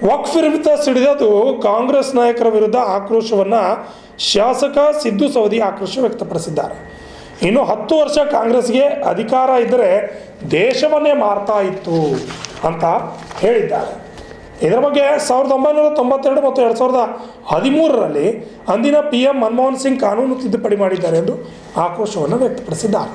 ವಕ್ಫ್ ವಿರುದ್ಧ ಸಿಡಿದದು ಕಾಂಗ್ರೆಸ್ ನಾಯಕರ ವಿರುದ್ಧ ಆಕ್ರೋಶವನ್ನು ಶಾಸಕ ಸಿದ್ದು ಸವದಿ ಆಕ್ರೋಶ ವ್ಯಕ್ತಪಡಿಸಿದ್ದಾರೆ. ಇನ್ನು 10 ವರ್ಷ ಕಾಂಗ್ರೆಸ್ಗೆ ಅಧಿಕಾರ ಇದ್ದರೆ ದೇಶವನ್ನೇ ಮಾರ್ತಾ ಇತ್ತು ಅಂತ ಹೇಳಿದ್ದಾರೆ. ಇದರ ಬಗ್ಗೆ 1992 ಮತ್ತು 2013ರಲ್ಲಿ ಅಂದಿನ PM ಮನಮೋಹನ್ ಸಿಂಗ್ ಕಾನೂನು ತಿದ್ದುಪಡಿ ಮಾಡಿದ್ದಾರೆ ಎಂದು ಆಕ್ರೋಶವನ್ನು ವ್ಯಕ್ತಪಡಿಸಿದ್ದಾರೆ.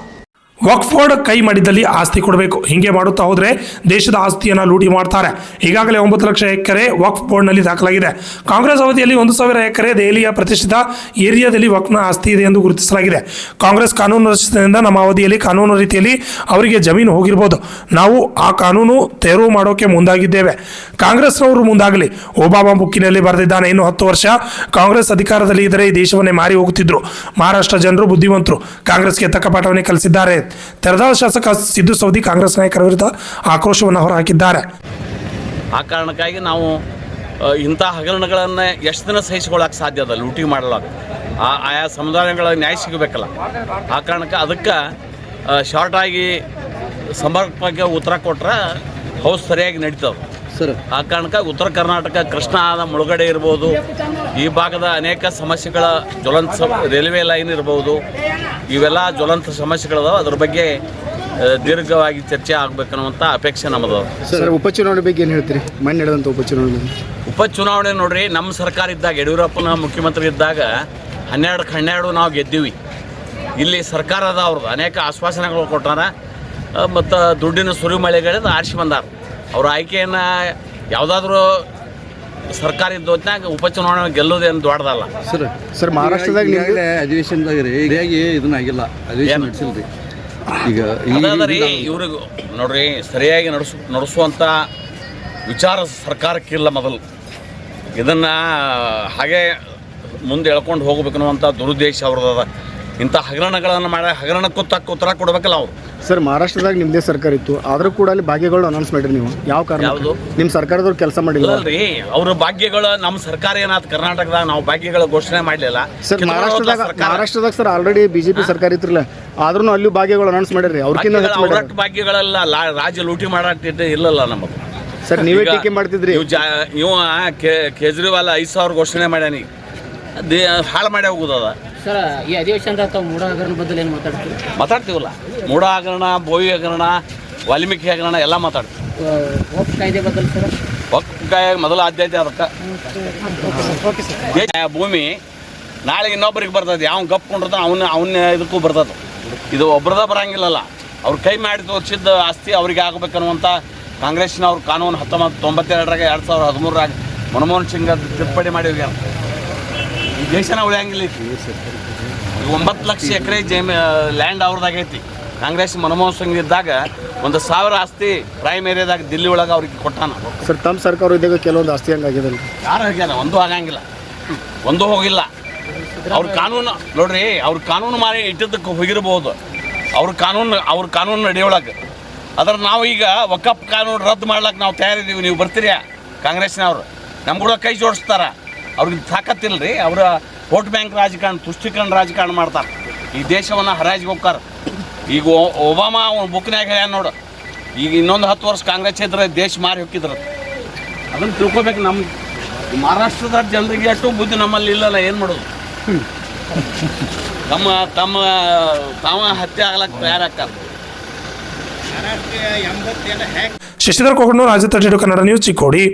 ವಕ್ಫ್ ಬೋರ್ಡ್ ಕೈ ಮಾಡಿದ್ದಲ್ಲಿ ಆಸ್ತಿ ಕೊಡಬೇಕು, ಹೀಗೆ ಮಾಡುತ್ತಾ ಹೋದರೆ ದೇಶದ ಆಸ್ತಿಯನ್ನು ಲೂಟಿ ಮಾಡ್ತಾರೆ. ಈಗಾಗಲೇ 9 ಲಕ್ಷ ಎಕರೆ ವಕ್ಫ್ ಬೋರ್ಡ್ನಲ್ಲಿ ದಾಖಲಾಗಿದೆ. ಕಾಂಗ್ರೆಸ್ ಅವಧಿಯಲ್ಲಿ 1,000 ಎಕರೆ ದೆಹಲಿಯ ಪ್ರತಿಷ್ಠಿತ ಏರಿಯಾದಲ್ಲಿ ವಕ್ಫ್ನ ಆಸ್ತಿ ಇದೆ ಎಂದು ಗುರುತಿಸಲಾಗಿದೆ. ಕಾಂಗ್ರೆಸ್ ಕಾನೂನು ರಚಿಸಿದ್ದರಿಂದ ನಮ್ಮ ಅವಧಿಯಲ್ಲಿ ಕಾನೂನು ರೀತಿಯಲ್ಲಿ ಅವರಿಗೆ ಜಮೀನು ಹೋಗಿರ್ಬೋದು. ನಾವು ಆ ಕಾನೂನು ತೆರವು ಮಾಡೋಕೆ ಮುಂದಾಗಿದ್ದೇವೆ. ಕಾಂಗ್ರೆಸ್ನವರು ಮುಂದಾಗಲಿ. ಒಬಾಮಾ ಬುಕ್ಕಿನಲ್ಲಿ ಬರೆದಿದ್ದಾನೆ, ಇನ್ನು 10 ವರ್ಷ ಕಾಂಗ್ರೆಸ್ ಅಧಿಕಾರದಲ್ಲಿ ಇದ್ದರೆ ಈ ದೇಶವನ್ನೇ ಮಾರಿ ಹೋಗುತ್ತಿದ್ರು. ಮಹಾರಾಷ್ಟ್ರ ಜನರು ಬುದ್ಧಿವಂತರು, ಕಾಂಗ್ರೆಸ್ಗೆ ತಕ್ಕ ಪಾಠವನ್ನೇ ಕಲಿಸಿದ್ದಾರೆ. ತೆರದಾಳ ಶಾಸಕ ಸಿದ್ದು ಸವದಿ ಕಾಂಗ್ರೆಸ್ ನಾಯಕರ ವಿರುದ್ಧ ಆಕ್ರೋಶವನ್ನು ಹೊರಹಾಕಿದ್ದಾರೆ. ಆ ಕಾರಣಕ್ಕಾಗಿ ನಾವು ಇಂಥ ಹಗರಣಗಳನ್ನು ಎಷ್ಟು ದಿನ ಸಹಿಸಿಕೊಳ್ಳೋಕೆ ಸಾಧ್ಯ ಅದ? ಲೂಟಿ ಮಾಡಲಾಗ ಆಯಾ ಸಮುದಾಯಗಳ ನ್ಯಾಯ ಸಿಗಬೇಕಲ್ಲ. ಆ ಕಾರಣಕ್ಕೆ ಅದಕ್ಕೆ ಶಾರ್ಟಾಗಿ ಸಮರ್ಪಕ ಉತ್ತರ ಕೊಟ್ಟರೆ ಹೌಸ್ ಸರಿಯಾಗಿ ನಡೀತದೆ ಸರ್. ಆ ಕಾರಣಕ್ಕೆ ಉತ್ತರ ಕರ್ನಾಟಕ ಕೃಷ್ಣಾದ ಮುಳುಗಡೆ ಇರ್ಬೋದು, ಈ ಭಾಗದ ಅನೇಕ ಸಮಸ್ಯೆಗಳ ಜ್ವಲಂತ ರೈಲ್ವೆ ಲೈನ್ ಇರ್ಬೋದು, ಇವೆಲ್ಲ ಜ್ವಲಂತ ಸಮಸ್ಯೆಗಳದಾವೆ. ಅದ್ರ ಬಗ್ಗೆ ದೀರ್ಘವಾಗಿ ಚರ್ಚೆ ಆಗಬೇಕನ್ನುವಂಥ ಅಪೇಕ್ಷೆ ನಮ್ಮದು. ಸರ್, ಉಪಚುನಾವಣೆ ಬಗ್ಗೆ ಏನು ಹೇಳ್ತೀರಿ? ಮೊನ್ನೆ ನಡೆದಂಥ ಉಪಚುನಾವಣೆ ನೋಡ್ರಿ, ನಮ್ಮ ಸರ್ಕಾರ ಇದ್ದಾಗ, ಯಡಿಯೂರಪ್ಪನ ಮುಖ್ಯಮಂತ್ರಿ ಇದ್ದಾಗ 12 ನಾವು ಗೆದ್ದೀವಿ. ಇಲ್ಲಿ ಸರ್ಕಾರದ ಅವ್ರದ್ದು ಅನೇಕ ಆಶ್ವಾಸನೆಗಳು ಕೊಟ್ಟಾರ ಮತ್ತು ದುಡ್ಡಿನ ಸುರಿಮಳೆಗಳಿಂದ ಆರಿಸಿ ಬಂದಾರ. ಅವ್ರ ಆಯ್ಕೆಯನ್ನು ಯಾವುದಾದ್ರೂ ಸರ್ಕಾರ ಇದ್ದ ಹೊತ್ತಿನಾಗ ಉಪಚುನಾವಣೆ ಗೆಲ್ಲೋದೇನು ದೊಡ್ಡದಲ್ಲ ಸರ್. ಮಹಾರಾಷ್ಟ್ರದಾಗ ಅಧಿವೇಶನದಾಗ ರೀ ಹೀಗಾಗಿ ಇದನ್ನ ಆಗಿಲ್ಲ, ಅಧಿವೇಶನ ನಡೆಸಿಲ್ರಿ. ಈಗ ಅದಾದ್ರಿ ಇವ್ರಿಗೆ ನೋಡ್ರಿ, ಸರಿಯಾಗಿ ನಡೆಸುವಂಥ ವಿಚಾರ ಸರ್ಕಾರಕ್ಕಿಲ್ಲ. ಮೊದಲು ಇದನ್ನು ಹಾಗೆ ಮುಂದೆ ಎಳ್ಕೊಂಡು ಹೋಗ್ಬೇಕು ಅನ್ನುವಂಥ ದುರುದ್ದೇಶ ಅವ್ರದ್ದು. ಇಂಥ ಹಗರಣಗಳನ್ನು ಮಾಡಿ ಹಗರಣಕ್ಕೂ ತಕ್ಕ ಉತ್ತರ ಕೊಡಬೇಕಲ್ಲ ಅವರು. ಸರ್, ಮಹಾರಾಷ್ಟ್ರದಾಗ ನಿಮ್ಮದೇ ಸರ್ಕಾರ ಇತ್ತು, ಆದರೂ ಕೂಡ ಅಲ್ಲಿ ಭಾಗ್ಯಗಳು ಅನೌನ್ಸ್ ಮಾಡಿರಿ ನೀವು. ಯಾವ ಕಾರಣ? ಯಾವುದು? ನಿಮ್ಮ ಸರ್ಕಾರದವ್ರು ಕೆಲಸ ಮಾಡಿಲ್ಲ ಅಲ್ರಿ. ಅವ್ರ ಭಾಗ್ಯಗಳು ನಮ್ಮ ಸರ್ಕಾರ ಏನಾಯ್ತು ಕರ್ನಾಟಕದಾಗ, ನಾವು ಭಾಗ್ಯಗಳ ಘೋಷಣೆ ಮಾಡಲಿಲ್ಲ ಸರ್. ಮಹಾರಾಷ್ಟ್ರದಾಗ ಸರ್ ಆಲ್ರೆಡಿ BJP ಸರ್ಕಾರ ಇತ್ರಲ್ಲ, ಆದ್ರೂ ಅಲ್ಲಿ ಭಾಗ್ಯಗಳು ಅನೌನ್ಸ್ ಮಾಡಿರಿ. ಅವ್ರಟ್ಟು ಭಾಗ್ಯಗಳೆಲ್ಲ ರಾಜ್ಯ ಲೂಟಿ ಮಾಡಾಟಿಟ್ಟು ಇಲ್ಲಲ್ಲ ನಮ್ಮದು ಸರ್. ನೀವೇ ಟೀಕೆ ಮಾಡ್ತಿದ್ರಿ. ಇವ ಕೇಜ್ರಿವಾಲ್ 5,000 ಘೋಷಣೆ ಮಾಡ್ಯಾನಿ, ಹಾಳು ಮಾಡೇ ಹೋಗೋದದ ಸರ್. ಈ ಅಧಿವೇಶನದಾಗ ತಾವು ಮೂಢ ಹಗರಣ ಬಗ್ಗೆ ಏನು ಮಾತಾಡ್ತೀವಲ್ಲ? ಮೂಢ ಹಗರಣ, ಬೋವಿ ಹಗರಣ, ವಾಲ್ಮೀಕಿ ಹಗರಣ ಎಲ್ಲ ಮಾತಾಡ್ತೀವಿ. ವಕ್ಫ್ ಕಾಯ್ದೆ ಬದಲು ಸರ್, ವಕ್ಫ್ ಕಾಯ್ದೆ ಮೊದಲ ಆದ್ಯತೆ ಅದಕ್ಕೆ. ಭೂಮಿ ನಾಳೆಗೆ ಇನ್ನೊಬ್ಬರಿಗೆ ಬರ್ತದೆ, ಯಾವ ಗಪ್ಕೊಂಡಿರ್ತ ಅವನ್ನ ಇದಕ್ಕೂ ಬರ್ತದೆ. ಇದು ಒಬ್ರದ ಬರಂಗಿಲ್ಲಲ್ಲ. ಅವ್ರು ಕೈ ಮಾಡಿ ತೋರಿಸಿದ್ದ ಆಸ್ತಿ ಅವ್ರಿಗೆ ಆಗಬೇಕನ್ನುವಂಥ ಕಾಂಗ್ರೆಸ್ನವ್ರ ಕಾನೂನು 1992 2013 ಮನಮೋಹನ್ ಸಿಂಗ್ ತಿದ್ದುಪಡಿ ಮಾಡಿ ಹೋಗ್ಯಾರ. ಈ ದೇಶನ ಉಳಿಯಂಗಿಲ್ಲ. 9 ಲಕ್ಷ ಎಕರೆ ಲ್ಯಾಂಡ್ ಅವ್ರದ್ದಾಗೈತಿ. ಕಾಂಗ್ರೆಸ್ ಮನಮೋಹನ್ ಸಿಂಗ್ ಇದ್ದಾಗ 1,000 ಆಸ್ತಿ ಪ್ರೈಮ್ ಏರಿಯಾದಾಗ ದಿಲ್ಲಿ ಒಳಗೆ ಅವ್ರಿಗೆ ಕೊಟ್ಟಾನ. ಸರ್, ತಮ್ಮ ಸರ್ಕಾರ ಇದ್ದಾಗ ಕೆಲವೊಂದು ಆಸ್ತಿ ಹಂಗಾಗಿದೆ. ಯಾರು ಆಗ್ಯಾನ? ಒಂದೂ ಆಗಂಗಿಲ್ಲ, ಒಂದೂ ಹೋಗಿಲ್ಲ. ಅವ್ರ ಕಾನೂನು ನೋಡ್ರಿ, ಅವ್ರ ಕಾನೂನು ಮಾಡಿ ಇಟ್ಟಿದ್ದಕ್ಕೆ ಹೋಗಿರ್ಬೋದು. ಅವ್ರ ಕಾನೂನು ನಡೆಯೊಳಗೆ. ಅದ್ರ ನಾವು ಈಗ ವಕಫ್ ಕಾನೂನು ರದ್ದು ಮಾಡ್ಲಿಕ್ಕೆ ನಾವು ತಯಾರಿದ್ದೀವಿ. ನೀವು ಬರ್ತೀರಿ ಕಾಂಗ್ರೆಸ್ನವ್ರು, ನಮ್ಮ ಕೂಡ ಕೈ ಜೋಡಿಸ್ತಾರ. ಅವ್ರಿಗೆ ತಾಕತ್ತಿಲ್ಲ ರೀ. ಅವರ ವೋಟ್ ಬ್ಯಾಂಕ್ ರಾಜಕಾರಣ, ತುಷ್ಟೀಕರಣ ರಾಜಕಾರಣ ಮಾಡ್ತಾರೆ. ಈ ದೇಶವನ್ನು ಹರಾಜಿಗೆ ಹೋಗ್ತಾರೆ. ಈಗ ಒಬಾಮಾ ಬುಕ್ನಾಗ ಹೇಳ್ಯಾನ ನೋಡು, ಈಗ ಇನ್ನೊಂದು 10 ವರ್ಷ ಕಾಂಗ್ರೆಸ್ ಇದ್ರೆ ದೇಶ ಮಾರಿ ಹೋಗಿದ್ರು. ಅದನ್ನು ತಿಳ್ಕೊಬೇಕು. ನಮ್ಮ ಮಹಾರಾಷ್ಟ್ರದ ಜನರಿಗೆ ಅಷ್ಟು ಬುದ್ಧಿ ನಮ್ಮಲ್ಲಿ ಇಲ್ಲಲ್ಲ. ಏನು ಮಾಡೋದು? ತಾವ ಹತ್ಯೆ ಆಗ್ಲಕ್ಕೆ ತಯಾರಾಗ್ತಾರೆ. ಶಶಿಧರ್ ಕೋಗಣ್ಣೂರು, ರಾಜ್ಯ 32 ಕನ್ನಡ ನ್ಯೂಸ್, ಚಿಕ್ಕೋಡಿ.